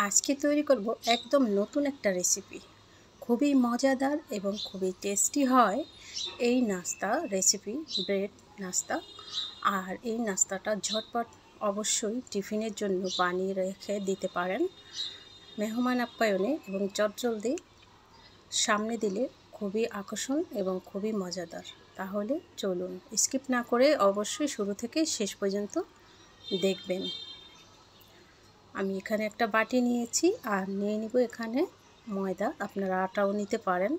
আজকে তৈরি করব একদম নতুন একটা রেসিপি। খুবই মজাদার এবং খুবই টেস্টি হয় এই নাস্তা রেসিপি, ব্রেড নাস্তা। আর এই নাস্তাটা ঝটপট অবশ্যই টিফিনের জন্য বানিয়ে রেখে দিতে পারেন। মেহমান আপ্যায়নে এবং চটজলদি সামনে দিলে খুবই আকর্ষণ এবং খুবই মজাদার। তাহলে চলুন স্কিপ না করে অবশ্যই শুরু থেকে শেষ পর্যন্ত দেখবেন। আমি এখানে একটা বাটি নিয়েছি আর নিয়ে নিব এখানে ময়দা, আপনারা আটাও নিতে পারেন।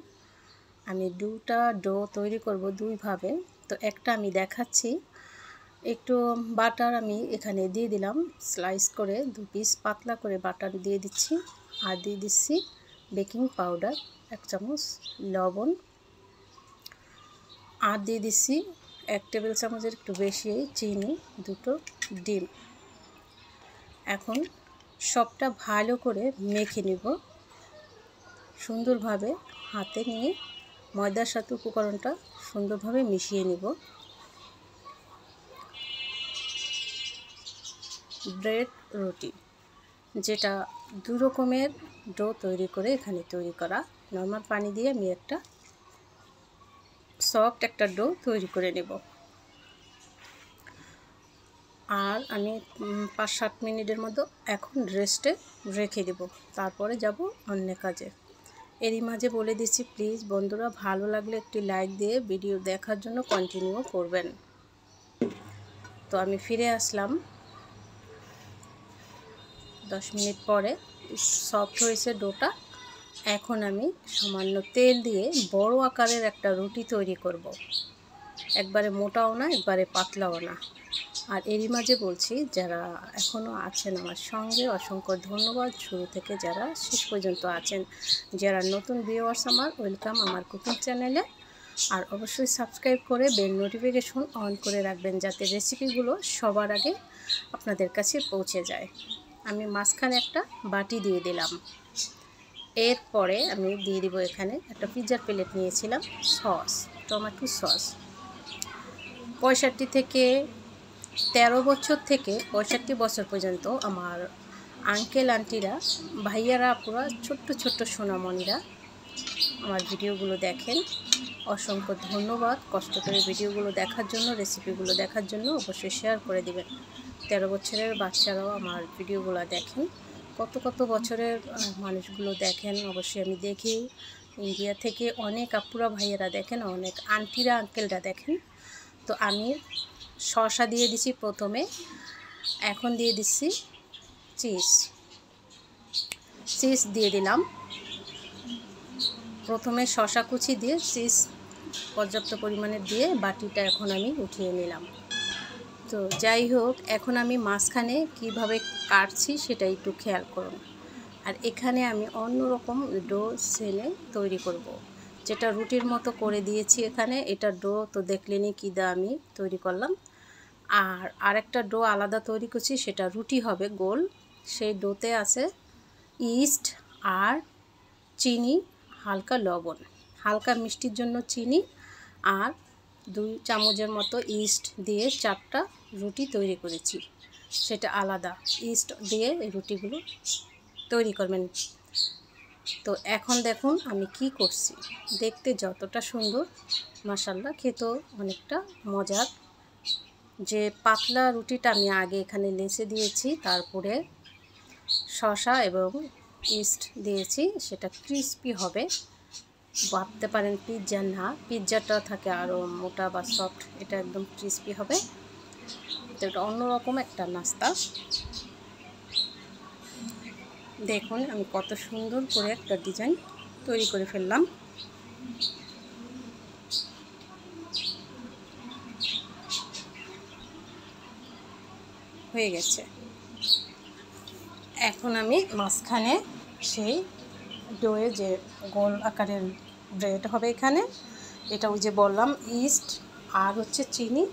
আমি দুটা ডো তৈরি করব দুইভাবে। তো একটা আমি দেখাচ্ছি, একটু বাটার আমি এখানে দিয়ে দিলাম, স্লাইস করে 2 পিস পাতলা করে বাটার দিয়ে দিচ্ছি। আর দিয়ে দিচ্ছি বেকিং পাউডার 1 চামচ, লবণ, আর দিয়ে দিচ্ছি 1 টেবিল চামচের একটু বেশি চিনি, 2টো ডিম। এখন সবটা ভালো করে মেখে নিব সুন্দরভাবে। হাতে নিয়ে ময়দার সাথে উপকরণটা সুন্দরভাবে মিশিয়ে নিব। ব্রেড রুটি, যেটা 2 রকমের ডো তৈরি করে এখানে তৈরি করা। নর্মাল পানি দিয়ে আমি একটা সফট একটা ডো তৈরি করে নেব। আর আমি 5-7 মিনিটের মতো এখন রেস্টে রেখে দেব, তারপরে যাব অন্য কাজে। এরই মাঝে বলে দিচ্ছি, প্লিজ বন্ধুরা ভালো লাগলে একটি লাইক দিয়ে ভিডিও দেখার জন্য কন্টিনিউ করবেন। তো আমি ফিরে আসলাম 10 মিনিট পরে। সফট হয়েছে ডোটা। এখন আমি সামান্য তেল দিয়ে বড় আকারের একটা রুটি তৈরি করব। একবারে মোটাও না, একবারে পাতলাও না। আর এরই মাঝে বলছি, যারা এখনও আছেন আমার সঙ্গে অসংখ্য ধন্যবাদ। শুরু থেকে যারা শেষ পর্যন্ত আছেন, যারা নতুন ভিউয়ার্স আমার, ওয়েলকাম আমার কুকিং চ্যানেলে। আর অবশ্যই সাবস্ক্রাইব করে বেল নোটিফিকেশন অন করে রাখবেন, যাতে রেসিপিগুলো সবার আগে আপনাদের কাছে পৌঁছে যায়। আমি মাঝখানে একটা বাটি দিয়ে দিলাম। এরপরে আমি দিয়ে দিব এখানে একটা পিৎজার প্লেট নিয়েছিলাম, সস, টমেটো সস। 65 থেকে 13 বছর থেকে 65 বছর পর্যন্ত আমার আঙ্কেল আন্টিরা, ভাইয়ারা, আপুরা, ছোট্ট ছোট্ট সোনামণিরা আমার ভিডিওগুলো দেখেন। অসংখ্য ধন্যবাদ কষ্ট করে ভিডিওগুলো দেখার জন্য, রেসিপিগুলো দেখার জন্য। অবশ্যই শেয়ার করে দিবেন। 13 বছরের বাচ্চারাও আমার ভিডিওগুলো দেখেন। কত কত বছরের মানুষগুলো দেখেন, অবশ্যই আমি দেখি। ইন্ডিয়া থেকে অনেক আপুরা ভাইয়েরা দেখেন, অনেক আন্টিরা আঙ্কেলরা দেখেন। তো আমি শসা দিয়ে দিছি প্রথমে, এখন দিয়ে দিচ্ছি চিজ দিয়ে দিলাম। প্রথমে শসা কুচি দিয়ে চিজ পর্যাপ্ত পরিমাণে দিয়ে বাটিটা এখন আমি উঠিয়ে নিলাম। তো যাই হোক, এখন আমি মাঝখানে কিভাবে কাটছি সেটা একটু খেয়াল করুন। আর এখানে আমি অন্যরকম ডো সেলে তৈরি করব, যেটা রুটির মতো করে দিয়েছি এখানে। এটা ডো তো দেখলেনি কী দা আমি তৈরি করলাম। আর আরেকটা ডো আলাদা তৈরি করছি, সেটা রুটি হবে গোল। সেই ডোতে আছে ইস্ট আর চিনি, হালকা লবণ, হালকা মিষ্টির জন্য চিনি, আর 2 চামচের মতো ইস্ট দিয়ে 4টা রুটি তৈরি করেছি। সেটা আলাদা ইস্ট দিয়ে এই রুটিগুলো তৈরি করবেন। তো এখন দেখুন আমি কি করছি। দেখতে যতটা সুন্দর, মাশাআল্লাহ খেতেও অনেকটা মজার। যে পাতলা রুটিটা আমি আগে এখানে লেচে দিয়েছি, তারপরে শসা এবং ইস্ট দিয়েছি, সেটা ক্রিস্পি হবে। ভাবতে পারেন পিৎজা না, পিৎজাটা থাকে আরও মোটা বা সফট, এটা একদম ক্রিস্পি হবে। তো এটা অন্যরকম একটা নাস্তা। দেখুন আমি কত সুন্দর করে একটা ডিজাইন তৈরি করে ফেললাম। হয়ে গেছে। এখন আমি মাঝখানে সেই ডোয়ে যে গোল আকারের ব্রেড হবে এখানে, এটা ওই যে বললাম ইস্ট আর হচ্ছে চিনি,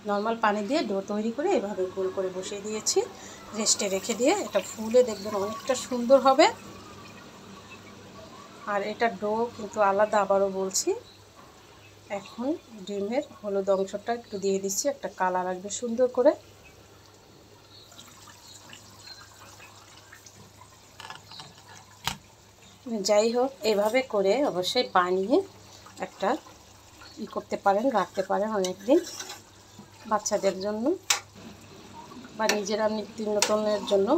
নর্মাল পানি দিয়ে ডো তৈরি করে এভাবে গোল করে বসিয়ে দিয়েছি। রেস্টে রেখে দিয়ে এটা ফুলে দেখবেন অনেকটা সুন্দর হবে। আর এটা ডো কিন্তু আলাদা, আবারও বলছি। এখন ডিমের হলুদ অংশটা একটু দিয়ে দিচ্ছি, একটা কালার আসবে সুন্দর করে। যাই হোক, এভাবে করে অবশ্যই বানিয়ে একটা করতে পারেন, রাখতে পারেন অনেক দিন, বাচ্চাদের জন্য বা নিজেরা নিত্য নতুনের জন্য।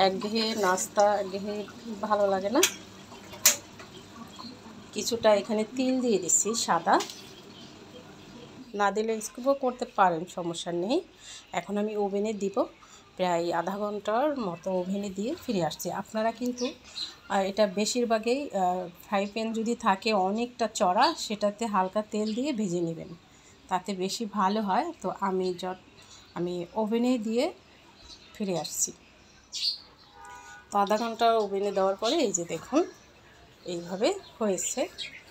একঘেয়ে নাস্তা, একঘেয়ে ভালো লাগে না। কিছুটা এখানে তিল দিয়ে দিচ্ছি সাদা, না দিলে স্কিপও করতে পারেন, সমস্যা নেই। এখন আমি ওভেনে দিব, প্রায় আধা ঘন্টার মতো ওভেনে দিয়ে ফিরে আসছি। আপনারা কিন্তু এটা বেশিরভাগই ফ্রাই প্যান যদি থাকে অনেকটা চড়া, সেটাতে হালকা তেল দিয়ে ভেজে নেবেন, তাতে বেশি ভালো হয়। তো আমি ওভেনে দিয়ে ফিরে আসছি। তো আধা ঘন্টা ওভেনে দেওয়ার পরে এই যে দেখুন এইভাবে হয়েছে।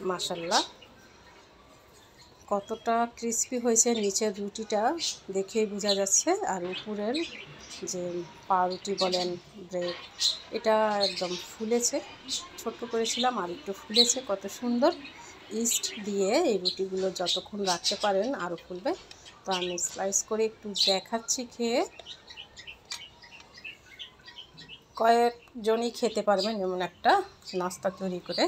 মাশাআল্লাহ, কতটা ক্রিস্পি হয়েছে, নিচের রুটিটা দেখেই বোঝা যাচ্ছে। আর উপরের যে পাউরুটি বলেন, ব্রেড, এটা একদম ফুলেছে। ছোট্ট করেছিলাম আর একটু ফুলেছে, কত সুন্দর। ইস্ট দিয়ে এই রুটিগুলো যতক্ষণ রাখতে পারেন আরও ফুলবে। তো আমি স্লাইস করে একটু দেখাচ্ছি খেয়ে। কয়েকজনই খেতে পারবেন এমন একটা নাস্তা তৈরি করে।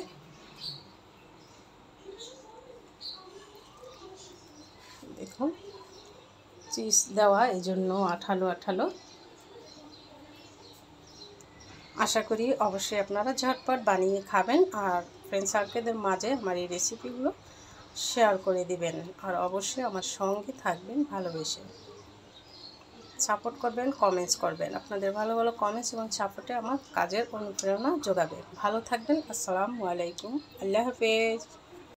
দেখুন, চিজ দেওয়া, এই জন্য আঠালো আঠালো। আশা করি অবশ্যই আপনারা ঝটপট বানিয়ে খাবেন আর ফ্রেন্ড সার্কেলদের মাঝে আমার এই রেসিপিগুলো শেয়ার করে দিবেন। আর অবশ্যই আমার সঙ্গে থাকবেন, ভালোবেসে সাপোর্ট করবেন, কমেন্টস করবেন। আপনাদের ভালো ভালো কমেন্টস এবং সাপোর্টে আমার কাজের অনুপ্রেরণা যোগাবে। ভালো থাকবেন। আসসালামু আলাইকুম, আল্লাহ হাফেজ।